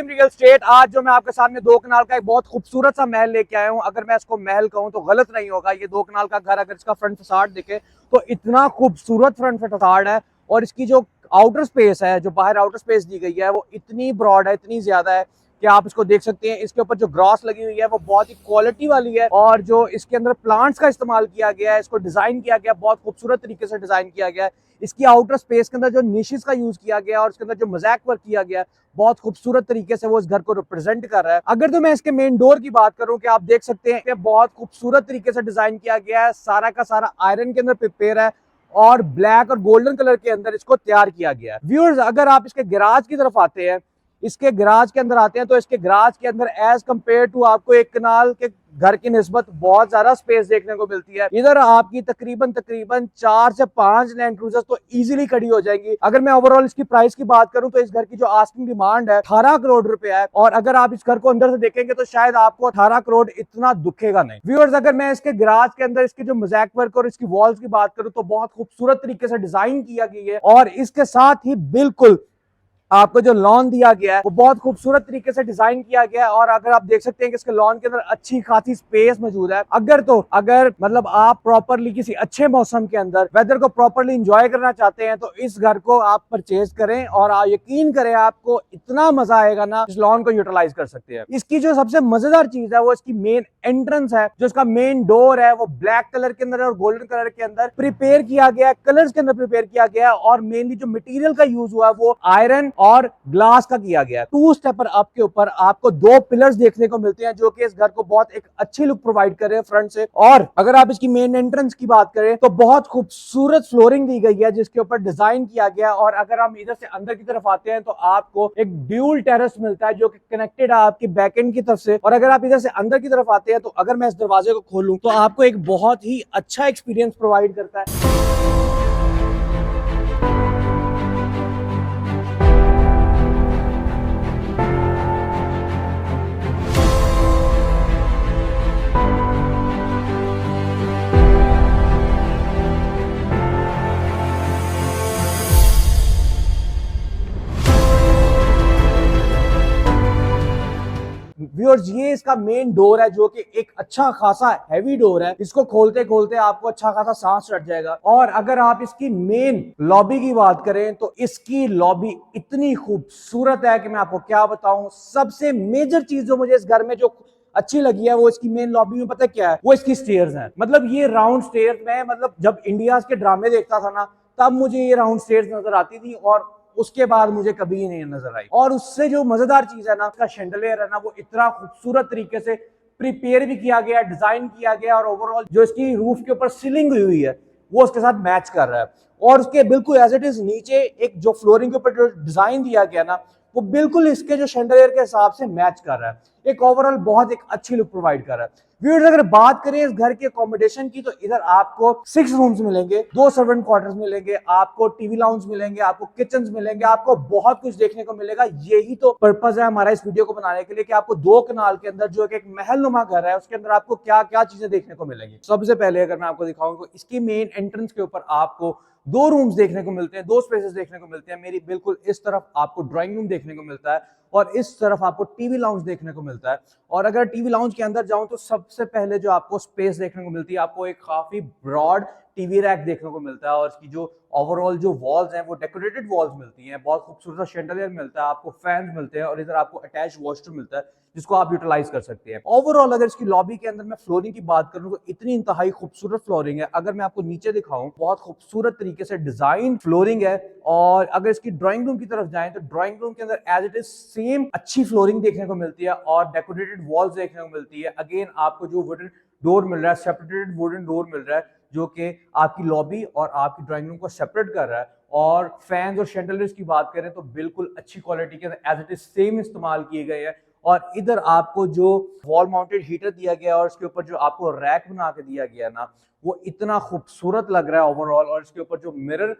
In real estate. आज जो मैं आपके सामने दो कनाल का एक बहुत खूबसूरत सा महल लेके आया हूँ। अगर मैं इसको महल कहूँ तो गलत नहीं होगा। ये दो कनाल का घर, अगर इसका फ्रंट फसाड दिखे तो इतना खूबसूरत फ्रंट फसाड है, और इसकी जो आउटर स्पेस है, जो बाहर आउटर स्पेस दी गई है, वो इतनी ब्रॉड है, इतनी ज्यादा है कि आप इसको देख सकते हैं। इसके ऊपर जो ग्रास लगी हुई है वो बहुत ही क्वालिटी वाली है, और जो इसके अंदर प्लांट्स का इस्तेमाल किया गया है, इसको डिजाइन किया गया, बहुत खूबसूरत तरीके से डिजाइन किया गया है। इसकी आउटर स्पेस के अंदर जो निशेस का यूज किया गया और इसके अंदर जो मोज़ैक वर्क किया गया, बहुत खूबसूरत तरीके से वो इस घर को रिप्रेजेंट कर रहा है। अगर तो मैं इसके मेन डोर की बात करूं कि आप देख सकते हैं कि बहुत खूबसूरत तरीके से डिजाइन किया गया है, सारा का सारा आयरन के अंदर प्रिपेयर है और ब्लैक और गोल्डन कलर के अंदर इसको तैयार किया गया है। व्यूअर्स, अगर आप इसके गैराज की तरफ आते हैं, इसके गैराज के अंदर आते हैं, तो इसके गैराज के अंदर एज कंपेयर टू आपको एक कनाल के घर की निस्बत बहुत ज्यादा स्पेस देखने को मिलती है। इधर आपकी तकरीबन 4 से 5 लैंड क्रूजर्स तो इजीली खड़ी हो जाएंगी। अगर मैं ओवरऑल इसकी प्राइस की बात करूं तो इस घर की जो आस्किंग डिमांड है 18 करोड़ रुपए है, और अगर आप इस घर को अंदर से देखेंगे तो शायद आपको 18 करोड़ इतना दुखेगा नहीं। व्यूअर्स, अगर मैं इसके गैराज के अंदर इसके जो मोज़ैक वर्क और इसकी वॉल्स की बात करूं तो बहुत खूबसूरत तरीके से डिजाइन किया गई है, और इसके साथ ही बिल्कुल आपको जो लॉन दिया गया है वो बहुत खूबसूरत तरीके से डिजाइन किया गया है। और अगर आप देख सकते हैं कि इसके लॉन के अंदर अच्छी खासी स्पेस मौजूद है। अगर मतलब आप प्रॉपरली किसी अच्छे मौसम के अंदर वेदर को प्रॉपरली एंजॉय करना चाहते हैं तो इस घर को आप परचेज करें, और यकीन करें आपको इतना मजा आएगा ना, इस लॉन को यूटिलाइज कर सकते हैं। इसकी जो सबसे मजेदार चीज है वो इसकी मेन एंट्रेंस है। जो इसका मेन डोर है वो ब्लैक कलर के अंदर और गोल्डन कलर के अंदर प्रिपेयर किया गया है, कलर्स के अंदर प्रिपेयर किया गया है, और मेनली जो मटेरियल का यूज हुआ है वो आयरन और ग्लास का किया गया है। 2 स्टेपर अप के ऊपर आपको 2 पिलर्स देखने को मिलते हैं जो कि इस घर को बहुत एक अच्छी लुक प्रोवाइड कर रहे हैं फ्रंट से। और अगर आप इसकी मेन एंट्रेंस की बात करें तो बहुत खूबसूरत फ्लोरिंग दी गई है जिसके ऊपर डिजाइन किया गया। और अगर हम इधर से अंदर की तरफ आते हैं तो आपको एक ड्यूल टेरेस मिलता है जो कि कनेक्टेड है आपकी बैक एंड की तरफ से। और अगर आप इधर से अंदर की तरफ आते हैं तो अगर मैं इस दरवाजे को खोलूं तो आपको एक बहुत ही अच्छा एक्सपीरियंस प्रोवाइड करता है। व्यूअर्स, ये इसका मेन डोर है जो कि एक अच्छा खासा हैवी डोर है। इसको खोलते खोलते आपको अच्छा खासा सांस चढ़ जाएगा। और अगर आप इसकी मेन लॉबी की बात करें तो इसकी लॉबी इतनी खूबसूरत है कि मैं आपको क्या बताऊं। सबसे मेजर चीज जो मुझे इस घर में जो अच्छी लगी है वो इसकी मेन लॉबी में पता क्या है, वो इसकी स्टेयर्स हैं। मतलब ये राउंड स्टेयर्स में, मतलब जब इंडिया के ड्रामे देखता था ना तब मुझे ये राउंड स्टेयर्स नजर आती थी, और उसके बाद मुझे कभी नहीं नजर आई। और उससे जो मजेदार चीज है ना, उसका शैंडलियर है ना, वो इतना खूबसूरत तरीके से प्रिपेयर भी किया गया, डिजाइन किया गया, और ओवरऑल जो इसकी रूफ के ऊपर सीलिंग हुई है वो उसके साथ मैच कर रहा है। और उसके बिल्कुल एज इट इज नीचे एक जो फ्लोरिंग के ऊपर जो डिजाइन दिया गया ना, वो बिल्कुल इसके जो शैंडलियर के हिसाब से मैच कर रहा है। एक ओवरऑल बहुत एक अच्छी लुक प्रोवाइड कर रहा है। व्यूअर्स, अगर बात करें इस घर के अकोमोडेशन की तो इधर आपको 6 रूम्स मिलेंगे, 2 सर्वेंट क्वार्टर्स मिलेंगे, आपको टीवी लाउंज मिलेंगे, आपको किचन मिलेंगे, आपको बहुत कुछ देखने को मिलेगा। यही तो पर्पस है हमारा इस वीडियो को बनाने के लिए कि आपको 2 कनाल के अंदर जो एक महल नुमा घर है उसके अंदर आपको क्या क्या चीजें देखने को मिलेंगी। सबसे पहले अगर मैं आपको दिखाऊं तो इसकी मेन एंट्रेंस के ऊपर आपको 2 रूम्स देखने को मिलते हैं, 2 स्पेसेस देखने को मिलते हैं। मेरी बिल्कुल इस तरफ आपको ड्राइंग रूम देखने को मिलता है, और इस तरफ आपको टीवी लाउंज देखने को मिलता है। और अगर टीवी लाउंज के अंदर जाऊं तो सबसे पहले जो आपको स्पेस देखने को मिलती है, आपको एक काफी ब्रॉड टीवी रैक देखने को मिलता है, और इसकी जो ओवरऑल जो वॉल्स हैं वो डेकोरेटेड वॉल्स मिलती हैं। बहुत खूबसूरत शैंडलियर मिलता है, आपको फैंस मिलते हैं, और इधर आपको अटैच वॉशरूम मिलता है जिसको आप यूटिलाइज कर सकते हैं। ओवरऑल अगर इसकी लॉबी के अंदर मैं फ्लोरिंग की बात करूं तो इतनी इंतहाई खूबसूरत फ्लोरिंग है। अगर मैं आपको नीचे दिखाऊं, बहुत खूबसूरत तरीके से डिजाइन फ्लोरिंग है। और अगर इसकी ड्राइंग रूम की तरफ जाएं तो ड्राइंग रूम के अंदर एज इट इज सेम अच्छी फ्लोरिंग देखने को मिलती है, और डेकोरेटेड वॉल्स देखने को मिलती है। अगेन आपको जो वुडन डोर मिल रहा है, सेपरेटेड वुडन डोर मिल रहा है जो कि आपकी लॉबी और आपकी ड्राइंग रूम को सेपरेट कर रहा है। और फैंस और शैंडलियर्स की बात करें तो बिल्कुल अच्छी क्वालिटी के एज इट इज सेम इस्तेमाल किए गए हैं। और इधर आपको जो वॉल माउंटेड हीटर दिया गया है और इसके ऊपर जो आपको रैक बना के दिया गया ना, वो इतना खूबसूरत लग रहा है ओवरऑल। और इसके ऊपर जो मिरर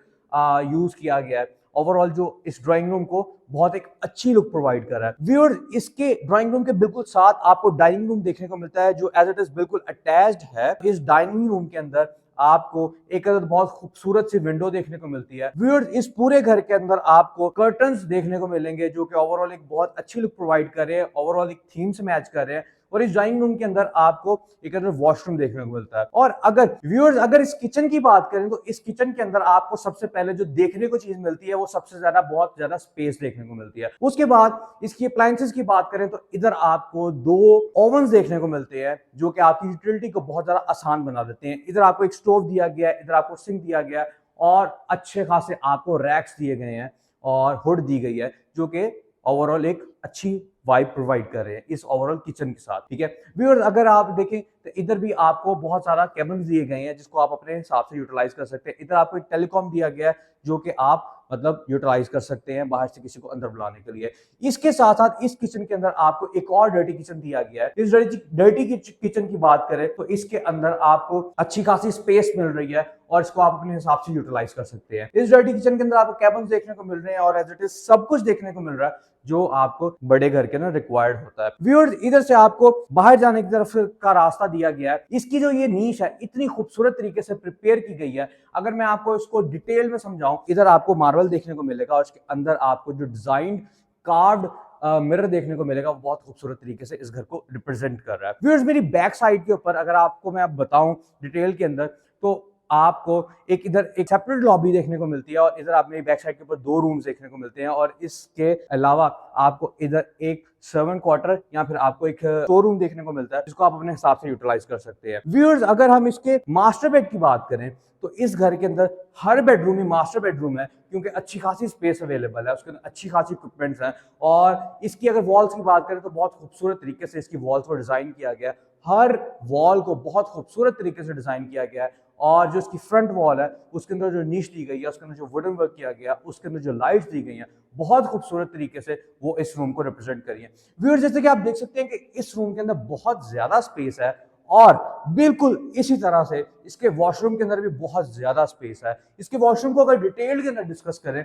यूज किया गया है ओवरऑल जो इस ड्राइंग रूम को बहुत एक अच्छी लुक प्रोवाइड कर रहा है। व्यूअर्स, इसके ड्राइंग रूम के बिल्कुल साथ आपको डाइनिंग रूम देखने को मिलता है जो एज इट इज बिल्कुल अटैच्ड है। इस डाइनिंग रूम के अंदर आपको एक बहुत खूबसूरत सी विंडो देखने को मिलती है। व्यूअर्स, इस पूरे घर के अंदर आपको कर्टन्स देखने को मिलेंगे जो कि ओवरऑल एक बहुत अच्छी लुक प्रोवाइड कर रहे हैं, ओवरऑल एक थीम से मैच कर रहे हैं। और इस ड्राइंग रूम के अंदर आपको एक अंदर वॉशरूम देखने को मिलता है। और अगर व्यूअर्स अगर इस किचन की बात करें तो इस किचन के अंदर आपको सबसे पहले जो देखने को चीज मिलती है वो सबसे ज्यादा बहुत ज्यादा स्पेस देखने को मिलती है। उसके बाद इसकी अप्लायंसेस की बात करें तो इधर आपको 2 ओवंस देखने को मिलते हैं जो कि आपकी यूटिलिटी को बहुत ज्यादा आसान बना देते हैं। इधर आपको एक स्टोव दिया गया है, इधर आपको सिंक दिया गया है और अच्छे खासे आपको रैक्स दिए गए हैं और हुड दी गई है जो कि ओवरऑल एक अच्छी वाइब प्रोवाइड कर रहे हैं इस ओवरऑल किचन के साथ। ठीक है व्यूअर्स, अगर आप देखें तो इधर भी आपको बहुत सारा केबल्स दिए गए हैं जिसको आप अपने हिसाब से यूटिलाइज कर सकते हैं। इधर आपको एक टेलीकॉम दिया गया है जो कि आप मतलब यूटिलाइज कर सकते हैं बाहर से किसी को अंदर बुलाने के लिए। इसके साथ साथ इस किचन के अंदर आपको एक और डर्टी किचन दिया गया है। इस डर्टी किचन की बात करें तो इसके अंदर आपको अच्छी खासी स्पेस मिल रही है और इसको आप अपने हिसाब से यूटिलाइज कर सकते हैं। इस डर्टी किचन के अंदर आपको केबल्स देखने को मिल रहे हैं और एज इट इज सब कुछ देखने को मिल रहा है जो आपको बड़े घर के ना रिक्वायर्ड होता है। व्यूअर्स, इधर से आपको बाहर जाने की तरफ का रास्ता दिया गया है। इसकी जो ये नीश है इतनी खूबसूरत तरीके से प्रिपेयर की गई है। अगर मैं आपको इसको डिटेल में समझाऊं, इधर आपको मार्बल देखने को मिलेगा और इसके अंदर आपको जो डिजाइन कार्ड मिरर देखने को मिलेगा वो बहुत खूबसूरत तरीके से इस घर को रिप्रेजेंट कर रहा है। व्यूअर्स, मेरी बैक साइड के ऊपर अगर आपको मैं बताऊं डिटेल के अंदर तो आपको इधर एक सेपरेट लॉबी देखने को मिलती है और इधर आप मेरी बैक साइड के ऊपर 2 रूम्स देखने को मिलते हैं और इसके अलावा आपको इधर एक सर्वेंट क्वार्टर या फिर आपको एक स्टोर रूम देखने को मिलता है जिसको आप अपने हिसाब से यूटिलाइज कर सकते हैं। व्यूअर्स, अगर हम इसके मास्टर बेड की बात करें तो इस घर के अंदर हर बेडरूम ही मास्टर बेडरूम है क्योंकि अच्छी खासी स्पेस अवेलेबल है, उसके अंदर अच्छी खासी इक्विपमेंट्स हैं। और इसकी अगर वॉल्स की बात करें तो बहुत खूबसूरत तरीके से इसकी वॉल्स को डिजाइन किया गया है। हर वॉल को बहुत खूबसूरत तरीके से डिजाइन किया गया है और जो इसकी फ्रंट वॉल है उसके अंदर जो नीश दी गई है, उसके अंदर जो वुडन वर्क किया गया, उसके अंदर जो लाइट्स दी गई हैं, बहुत खूबसूरत तरीके से वो इस रूम को रिप्रेजेंट करी है। व्यूअर्स, जैसे कि आप देख सकते हैं कि इस रूम के अंदर बहुत ज्यादा स्पेस है और बिल्कुल इसी तरह से इसके वॉशरूम के अंदर भी बहुत ज्यादा स्पेस है। इसके वॉशरूम को अगर डिटेल के अंदर डिस्कस करें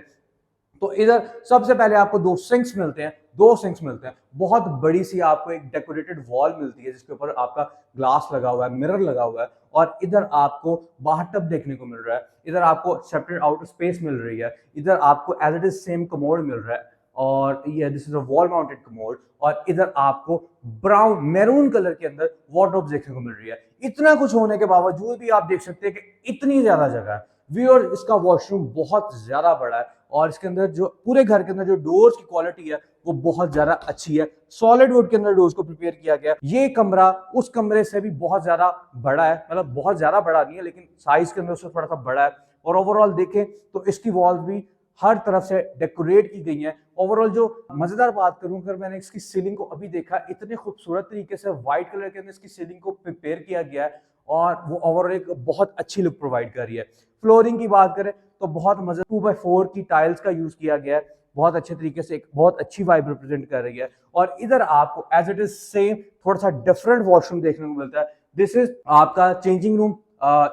तो इधर सबसे पहले आपको 2 सिंक्स मिलते हैं, 2 सिंक्स मिलते हैं। बहुत बड़ी सी आपको एक डेकोरेटेड वॉल मिलती है जिसके ऊपर आपका ग्लास लगा हुआ है, मिरर लगा हुआ है और इधर आपको बाहर टब देखने को मिल रहा है। इधर आपको सेपरेट आउटर स्पेस मिल रही है। इधर आपको as it is same commode मिल रहा है और ये this is a wall mounted commode और इधर आपको ब्राउन मैरून कलर के अंदर वार्डरोब देखने को मिल रही है। इतना कुछ होने के बावजूद भी आप देख सकते हैं कि इतनी ज्यादा जगह है। व्यूअर, इसका वॉशरूम बहुत ज्यादा बड़ा है और इसके अंदर जो पूरे घर के अंदर जो डोर्स की क्वालिटी है वो बहुत ज्यादा अच्छी है। सॉलिड वुड के अंदर डोर्स को प्रिपेयर किया गया। ये कमरा उस कमरे से भी बहुत ज्यादा बड़ा है, मतलब बहुत ज्यादा बड़ा नहीं है लेकिन साइज के अंदर उससे थोड़ा सा बड़ा है। और ओवरऑल देखें तो इसकी वॉल्स भी हर तरफ से डेकोरेट की गई है। ओवरऑल जो मजेदार बात करूं, अगर मैंने इसकी सीलिंग को अभी देखा, इतने खूबसूरत तरीके से व्हाइट कलर के अंदर इसकी सीलिंग को प्रिपेयर किया गया है और वो ओवरऑल एक बहुत अच्छी लुक प्रोवाइड कर रही है। फ्लोरिंग की बात करें तो बहुत मजे 2x4 की टाइल्स का यूज किया गया है, बहुत अच्छे तरीके से एक बहुत अच्छी वाइब रिप्रेजेंट कर रही है। और इधर आपको एज इट इज सेम थोड़ा सा डिफरेंट वॉशरूम देखने को मिलता है। दिस इज आपका चेंजिंग रूम,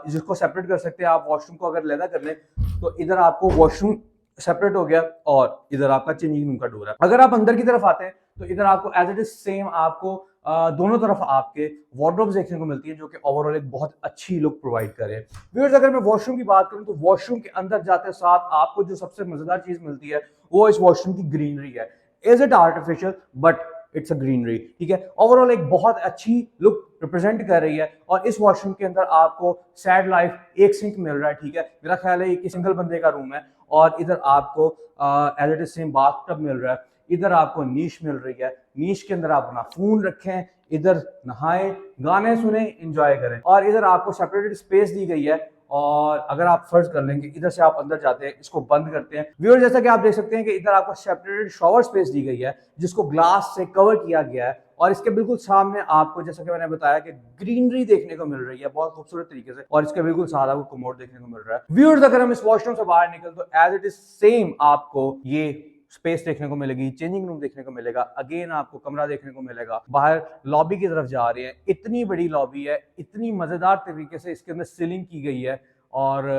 जिसको सेपरेट कर सकते हैं आप। वॉशरूम को अगर लेना कर लें तो इधर आपको वॉशरूम सेपरेट हो गया और इधर आपका चेंजिंग रूम का डोर है। अगर आप अंदर की तरफ आते हैं तो इधर आपको एज इट इज सेम आपको दोनों तरफ आपके वार्डरोब्स देखने को मिलती है जो कि ओवरऑल एक बहुत अच्छी लुक प्रोवाइड करे। व्यूअर्स, अगर मैं वॉशरूम की बात करूं तो वॉशरूम के अंदर जाते साथ आपको जो सबसे मजेदार चीज मिलती है वो इस वॉशरूम की ग्रीनरी है। Is it artificial but it's a greenery. ठीक है, ओवरऑल एक बहुत अच्छी लुक रिप्रेजेंट कर रही है। और इस वॉशरूम के अंदर आपको सैड लाइफ एक सिंक मिल रहा है। ठीक है, मेरा ख्याल है एक सिंगल बंदे का रूम है। और इधर आपको as it is same bathtub मिल रहा है। इधर आपको नीश मिल रही है, नीश के अंदर आप अपना फोन रखें, इधर नहाएं, गाने सुने, एंजॉय करें। और इधर आपको सेपरेटेड स्पेस दी गई है और अगर आप फर्ज कर लेंगे इधर से आप अंदर जाते हैं, इसको बंद करते हैं। व्यूअर, जैसा कि आप देख सकते हैं कि इधर आपको सेपरेटेड शॉवर स्पेस दी गई है जिसको ग्लास से कवर किया गया है और इसके बिल्कुल सामने आपको, जैसा कि मैंने बताया, कि ग्रीनरी देखने को मिल रही है बहुत खूबसूरत तरीके से और इसके बिल्कुल साथ आपको कमोड देखने को मिल रहा है। व्यूअर्स, अगर हम इस वॉशरूम से बाहर निकल तो एज इट इज सेम आपको ये स्पेस देखने को मिलेगी, चेंजिंग रूम देखने को मिलेगा, अगेन आपको कमरा देखने को मिलेगा। बाहर लॉबी की तरफ जा रहे हैं, इतनी बड़ी लॉबी है, इतनी मजेदार तरीके से इसके अंदर सीलिंग की गई है और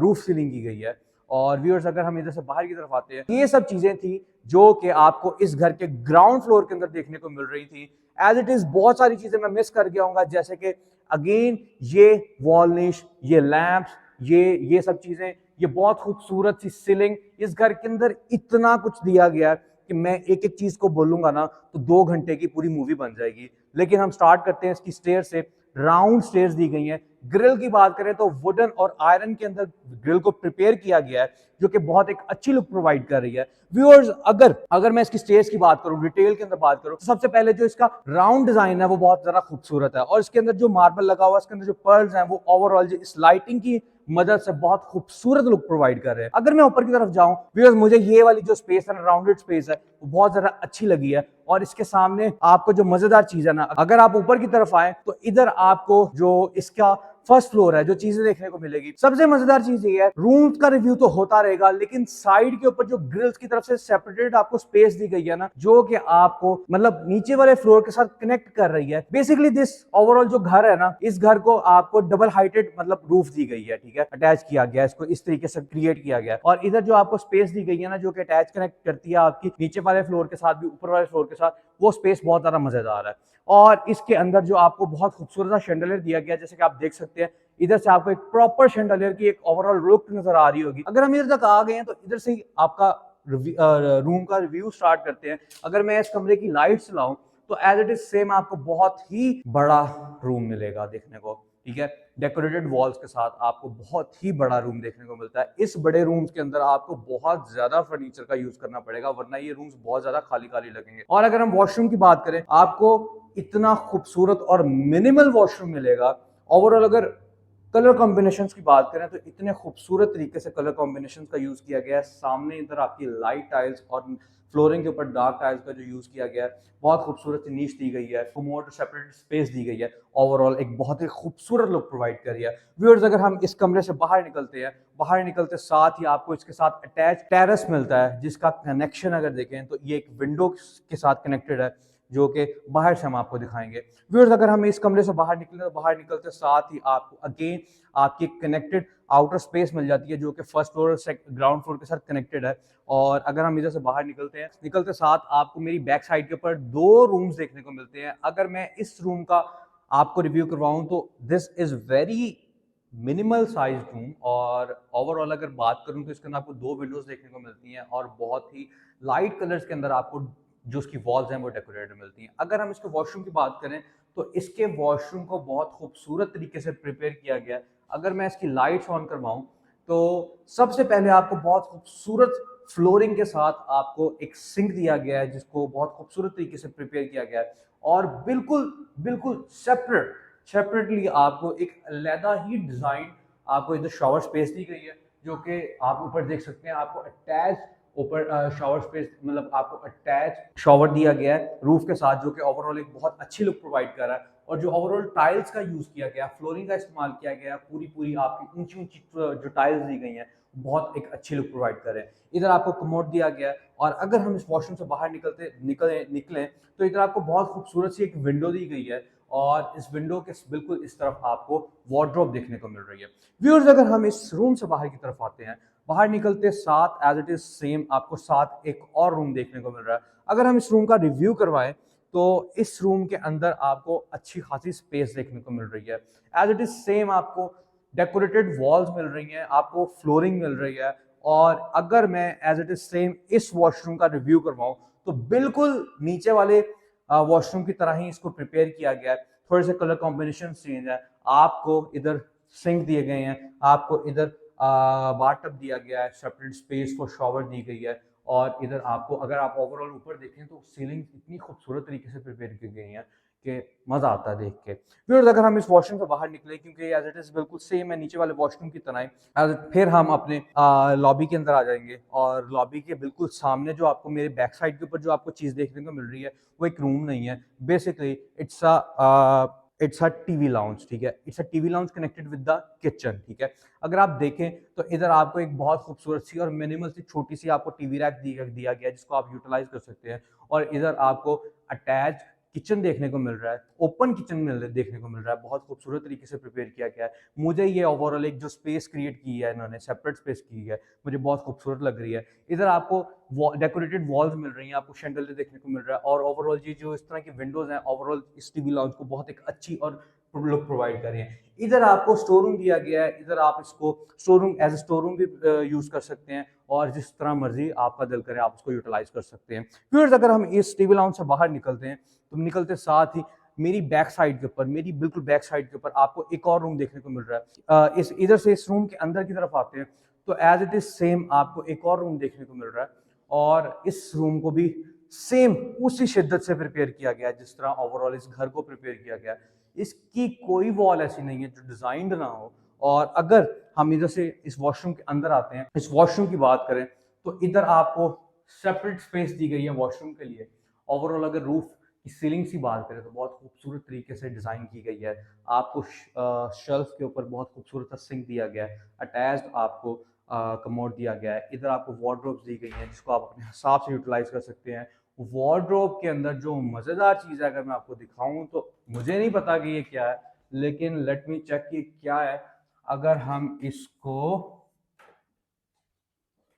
रूफ सीलिंग की गई है। और व्यूअर्स, अगर हम इधर से बाहर की तरफ आते हैं, ये सब चीजें थी जो कि आपको इस घर के ग्राउंड फ्लोर के अंदर देखने को मिल रही थी। एज इट इज बहुत सारी चीजें मैं मिस कर गया हूँ, जैसे कि अगेन ये वॉल निश, ये लैंप्स, ये सब चीजें, ये बहुत खूबसूरत सी सीलिंग। इस घर के अंदर इतना कुछ दिया गया है कि मैं एक एक चीज को बोलूंगा ना तो 2 घंटे की पूरी मूवी बन जाएगी। लेकिन हम स्टार्ट करते हैं इसकी स्टेयर से। राउंड स्टेयर्स दी गई हैं। ग्रिल की बात करें तो वुडन और आयरन के अंदर ग्रिल को प्रिपेयर किया गया है, जो कि बहुत एक अच्छी लुक प्रोवाइड कर रही है। व्यूअर्स, अगर मैं इसकी स्टेयर्स की बात करूं, डिटेल के अंदर बात करूं, तो सबसे पहले जो इसका राउंड डिजाइन है वो बहुत ज्यादा खूबसूरत है, और इसके अंदर जो मार्बल लगा हुआ है, इसके अंदर जो पर्ल्स हैं, वो ओवरऑल जो इस लाइटिंग की मदद से बहुत खूबसूरत लुक प्रोवाइड कर रहे हैं। अगर मैं ऊपर की तरफ जाऊं व्यूअर्स, मुझे ये वाली जो स्पेस है, राउंडेड स्पेस है, वो बहुत ज्यादा अच्छी लगी है। और इसके सामने आपको जो मजेदार चीज है ना, अगर आप ऊपर की तरफ आए तो इधर आपको जो इसका फर्स्ट फ्लोर है, जो चीजें देखने को मिलेगी, सबसे मजेदार चीज ये है, रूम का रिव्यू तो होता रहेगा, लेकिन साइड के ऊपर जो ग्रिल्स की तरफ से सेपरेटेड आपको स्पेस दी गई है ना, जो कि आपको मतलब नीचे वाले फ्लोर के साथ कनेक्ट कर रही है। बेसिकली दिस ओवरऑल जो घर है ना, इस घर को आपको डबल हाइटेड मतलब रूफ दी गई है, ठीक है, अटैच किया गया, इसको इस तरीके से क्रिएट किया गया। और इधर जो आपको स्पेस दी गई है ना, जो कि अटैच कनेक्ट करती है आपकी नीचे वाले फ्लोर के साथ भी ऊपर वाले फ्लोर के साथ, वो स्पेस बहुत ज्यादा मजेदार है। और इसके अंदर जो आपको बहुत खूबसूरत सा शैंडलियर दिया गया, जैसे कि आप देख सकते हैं, इधर से आपको एक प्रॉपर शैंडलियर की एक ओवरऑल लुक नजर आ रही होगी। अगर हम इधर तक आ गए हैं तो इधर से ही आपका रूम का रिव्यू स्टार्ट करते हैं। अगर मैं इस कमरे की लाइट चलाऊं तो एज इट इज सेम आपको बहुत ही बड़ा रूम मिलेगा देखने को, ठीक है, डेकोरेटेड वॉल्स के साथ आपको बहुत ही बड़ा रूम देखने को मिलता है। इस बड़े रूम्स के अंदर आपको बहुत ज्यादा फर्नीचर का यूज करना पड़ेगा, वरना ये रूम्स बहुत ज्यादा खाली खाली लगेंगे। और अगर हम वॉशरूम की बात करें, आपको इतना खूबसूरत और मिनिमल वॉशरूम मिलेगा। ओवरऑल अगर कलर कॉम्बिनेशन की बात करें तो इतने खूबसूरत तरीके से कलर कॉम्बिनेशन का यूज किया गया है। सामने इधर आपकी लाइट टाइल्स और फ्लोरिंग के ऊपर डार्क टाइल्स का जो यूज किया गया है, बहुत खूबसूरत सी नीच दी गई है, कोमोड सेपरेट स्पेस दी गई है। ओवरऑल एक बहुत ही खूबसूरत लुक प्रोवाइड करी है। व्यूअर्स, अगर हम इस कमरे से बाहर निकलते हैं, बाहर निकलते साथ ही आपको इसके साथ अटैच टेरेस मिलता है, जिसका कनेक्शन अगर देखें तो ये एक विंडो के साथ कनेक्टेड है, जो कि बाहर से हम आपको दिखाएंगे। व्यूअर्स, अगर हम इस कमरे से बाहर निकले तो बाहर निकलते साथ ही आपको अगेन आपकी कनेक्टेड आउटर स्पेस मिल जाती है, जो कि फर्स्ट फ्लोर और ग्राउंड फ्लोर के साथ कनेक्टेड है। और अगर हम इधर से बाहर निकलते हैं, निकलते साथ आपको मेरी बैक साइड के ऊपर 2 रूम्स देखने को मिलते हैं। अगर मैं इस रूम का आपको रिव्यू करवाऊं तो this is very minimal size room, और ओवरऑल अगर बात करूं तो इसके अंदर आपको 2 विंडोज देखने को मिलती हैं, और बहुत ही लाइट कलर्स के अंदर आपको जो उसकी वॉल्स हैं वो डेकोरेटेड मिलती हैं। अगर हम इसके वॉशरूम की बात करें तो इसके वॉशरूम को बहुत खूबसूरत तरीके से प्रिपेयर किया गया है। अगर मैं इसकी लाइट्स ऑन करवाऊं तो सबसे पहले आपको बहुत खूबसूरत फ्लोरिंग के साथ आपको एक सिंक दिया गया है, जिसको बहुत खूबसूरत तरीके से प्रिपेयर किया गया है। और बिल्कुल बिल्कुल सेपरेटली आपको एक अलहदा ही डिजाइन आपको इधर शावर स्पेस दी गई है, जो कि आप ऊपर देख सकते हैं। आपको अटैच ऊपर शावर स्पेस मतलब आपको अटैच शावर दिया गया है रूफ के साथ, जो कि ओवरऑल एक बहुत अच्छी लुक प्रोवाइड कर रहा है। और जो ओवरऑल टाइल्स का यूज किया गया, फ्लोरिंग का इस्तेमाल किया गया, पूरी आपकी ऊंची ऊंची जो टाइल्स दी गई हैं, बहुत एक अच्छी लुक प्रोवाइड कर रहे हैं। इधर आपको कमोड दिया गया है। और अगर हम इस वॉशरूम से बाहर निकलें तो इधर आपको बहुत खूबसूरत सी एक विंडो दी गई है, और इस विंडो के बिल्कुल इस तरफ आपको वार्डरोब देखने को मिल रही है। व्यूअर्स, अगर हम इस रूम से बाहर की तरफ आते हैं, बाहर निकलते साथ एज इट इज सेम आपको साथ एक और रूम देखने को मिल रहा है। अगर हम इस रूम का रिव्यू करवाएं तो इस रूम के अंदर आपको अच्छी खासी स्पेस देखने को मिल रही है। एज इट इज सेम आपको डेकोरेटेड वॉल्स मिल रही हैं, आपको फ्लोरिंग मिल रही है। और अगर मैं एज इट इज सेम इस वॉशरूम का रिव्यू करवाऊं तो बिल्कुल नीचे वाले वॉशरूम की तरह ही इसको प्रिपेयर किया गया है। थोड़े से कलर कॉम्बिनेशन चेंज है। आपको इधर सिंक दिए गए हैं, आपको इधर बाथटब दिया गया है, सेपरेट स्पेस फॉर शॉवर दी गई है। और इधर आपको अगर आप ओवरऑल ऊपर देखें तो सीलिंग इतनी खूबसूरत तरीके से प्रिपेयर की गई हैं कि मजा आता है देख के। फिर अगर हम इस वॉशरूम से बाहर निकले, क्योंकि एज इट इज बिल्कुल सेम है नीचे वाले वॉशरूम की तरह, फिर हम अपने लॉबी के अंदर आ जाएंगे। और लॉबी के बिल्कुल सामने जो आपको मेरे बैक साइड के ऊपर जो आपको चीज देखने को मिल रही है, वो एक रूम नहीं है। Basically it's a TV lounge, ठीक है, it's a TV lounge connected with the kitchen, ठीक है। अगर आप देखें तो इधर आपको एक बहुत खूबसूरत सी और मिनिमल सी छोटी सी आपको टीवी रैक दिया गया है, जिसको आप यूटिलाइज कर सकते हैं। और इधर आपको अटैच किचन देखने को मिल रहा है, ओपन किचन देखने को मिल रहा है, बहुत खूबसूरत तरीके से प्रिपेयर किया गया है। मुझे ये ओवरऑल एक जो स्पेस क्रिएट की है इन्होंने, सेपरेट स्पेस की है, मुझे बहुत खूबसूरत लग रही है। इधर आपको डेकोरेटेड वॉल्स मिल रही हैं, आपको शैंडलियर देखने को मिल रहा है, और ओवरऑल ये जो इस तरह की विंडोज हैं ओवरऑल इस टीवी लॉन्च को बहुत एक अच्छी और लुक प्रोवाइड कर रही हैं। इधर आपको स्टोर रूम दिया गया है, इधर आप इसको store room as a store room भी यूज कर सकते हैं, और जिस तरह मर्जी आपका दिल करे आप उसको यूटिलाइज कर सकते हैं। फिर अगर हम इस टीवी लाउंज से बाहर निकलते हैं तो निकलते साथ ही मेरी बैक साइड के ऊपर, मेरी बिल्कुल बैक साइड के ऊपर आपको एक और रूम देखने को मिल रहा है। इस इधर से इस रूम के अंदर की तरफ आते हैं तो एज इट इज सेम आपको एक और रूम देखने को मिल रहा है, और इस रूम को भी सेम उसी शिद्दत से प्रिपेयर किया गया है जिस तरह ओवरऑल इस घर को प्रिपेयर किया गया है। इसकी कोई वॉल ऐसी नहीं है जो डिजाइंड ना हो। और अगर हम इधर से इस वॉशरूम के अंदर आते हैं, इस वॉशरूम की बात करें तो इधर आपको सेपरेट स्पेस दी गई है वॉशरूम के लिए। ओवरऑल अगर रूफ की सीलिंग की बात करें तो बहुत खूबसूरत तरीके से डिजाइन की गई है। आपको शेल्फ के ऊपर बहुत खूबसूरत सिंक दिया गया है, अटैच्ड आपको कमोड दिया गया है। इधर आपको वार्डरोब्स दी गई हैं जिसको आप अपने हिसाब से यूटिलाइज कर सकते हैं। वार्डरोब के अंदर जो मजेदार चीज है अगर मैं आपको दिखाऊं तो मुझे नहीं पता कि ये क्या है, लेकिन लेट मी चेक कि क्या है। अगर हम इसको,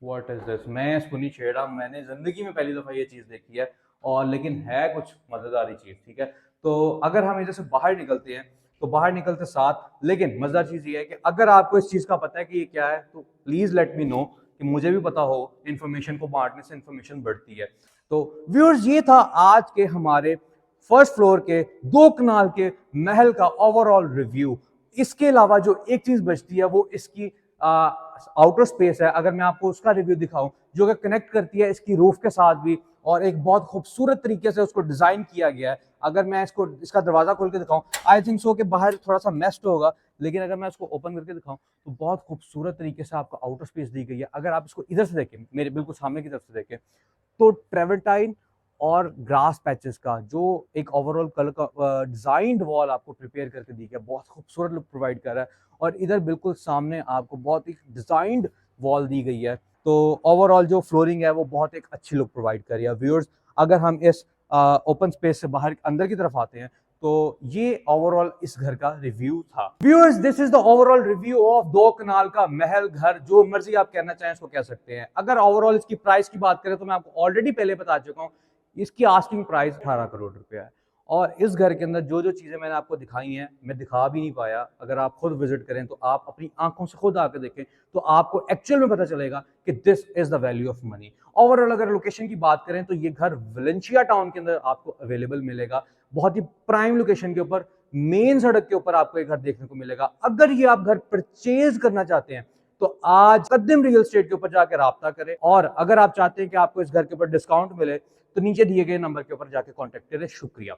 व्हाट इज दिस, मैं इसको नहीं छेड़ा, मैंने जिंदगी में पहली दफा ये चीज देखी है, और लेकिन है कुछ मजेदार ही चीज, ठीक है। तो अगर हम इधर से बाहर निकलते हैं तो बाहर निकलते साथ, लेकिन मजेदार चीज ये है कि अगर आपको इस चीज का पता है कि ये क्या है तो प्लीज लेट मी नो, कि मुझे भी पता हो। इन्फॉर्मेशन को बांटने से इन्फॉर्मेशन बढ़ती है। तो व्यूअर्स, ये था आज के हमारे फर्स्ट फ्लोर के 2 कनाल के महल का ओवरऑल रिव्यू। इसके अलावा जो एक चीज बचती है वो इसकी आउटर स्पेस है। अगर मैं आपको उसका रिव्यू दिखाऊं जो कि कनेक्ट करती है इसकी रूफ के साथ भी, और एक बहुत खूबसूरत तरीके से उसको डिजाइन किया गया है। अगर मैं इसका दरवाजा खोल के दिखाऊं, आई थिंक सो कि बाहर थोड़ा सा मेस्ड होगा, लेकिन अगर मैं इसको ओपन करके दिखाऊं तो बहुत खूबसूरत तरीके से आपको आउटर स्पेस दी गई है। अगर आप इसको इधर से देखें, मेरे बिल्कुल सामने की तरफ से देखें, तो ट्रेवर्टाइन और ग्रास पैचेस का जो एक ओवरऑल कलर का डिजाइंड वॉल आपको प्रिपेयर करके दी गया, बहुत खूबसूरत लुक प्रोवाइड कर रहा है। और इधर बिल्कुल सामने आपको बहुत ही डिजाइंड वॉल दी गई है। तो ओवरऑल जो फ्लोरिंग है वो बहुत एक अच्छी लुक प्रोवाइड कर रही है। व्यूअर्स, अगर हम इस ओपन स्पेस से बाहर अंदर की तरफ आते हैं तो ये ओवरऑल इस घर का रिव्यू था। Viewers, this is the overall review of 2 कनाल का महल घर, जो मर्जी आप कहना चाहें इसको कह सकते हैं। अगर ओवरऑल इसकी प्राइस की बात करें तो मैं आपको ऑलरेडी पहले बता चुका हूं, इसकी आस्किंग प्राइस 18 करोड़ रुपया है। और इस घर के अंदर जो जो चीजें मैंने आपको दिखाई हैं मैं दिखा भी नहीं पाया। अगर आप खुद विजिट करें तो आप अपनी आंखों से खुद आकर देखें तो आपको एक्चुअल में पता चलेगा कि this is the value of money. Overall अगर लोकेशन की बात करें तो ये घर वेलेंशिया टाउन के अंदर आपको अवेलेबल मिलेगा, बहुत ही प्राइम लोकेशन के ऊपर, मेन सड़क के ऊपर आपको एक घर देखने को मिलेगा। अगर ये आप घर परचेज करना चाहते हैं तो आज कदम रियल एस्टेट के ऊपर जाकर राब्ता करें, और अगर आप चाहते हैं कि आपको इस घर के ऊपर डिस्काउंट मिले तो नीचे दिए गए नंबर के ऊपर जाकर कॉन्टेक्ट करें। शुक्रिया।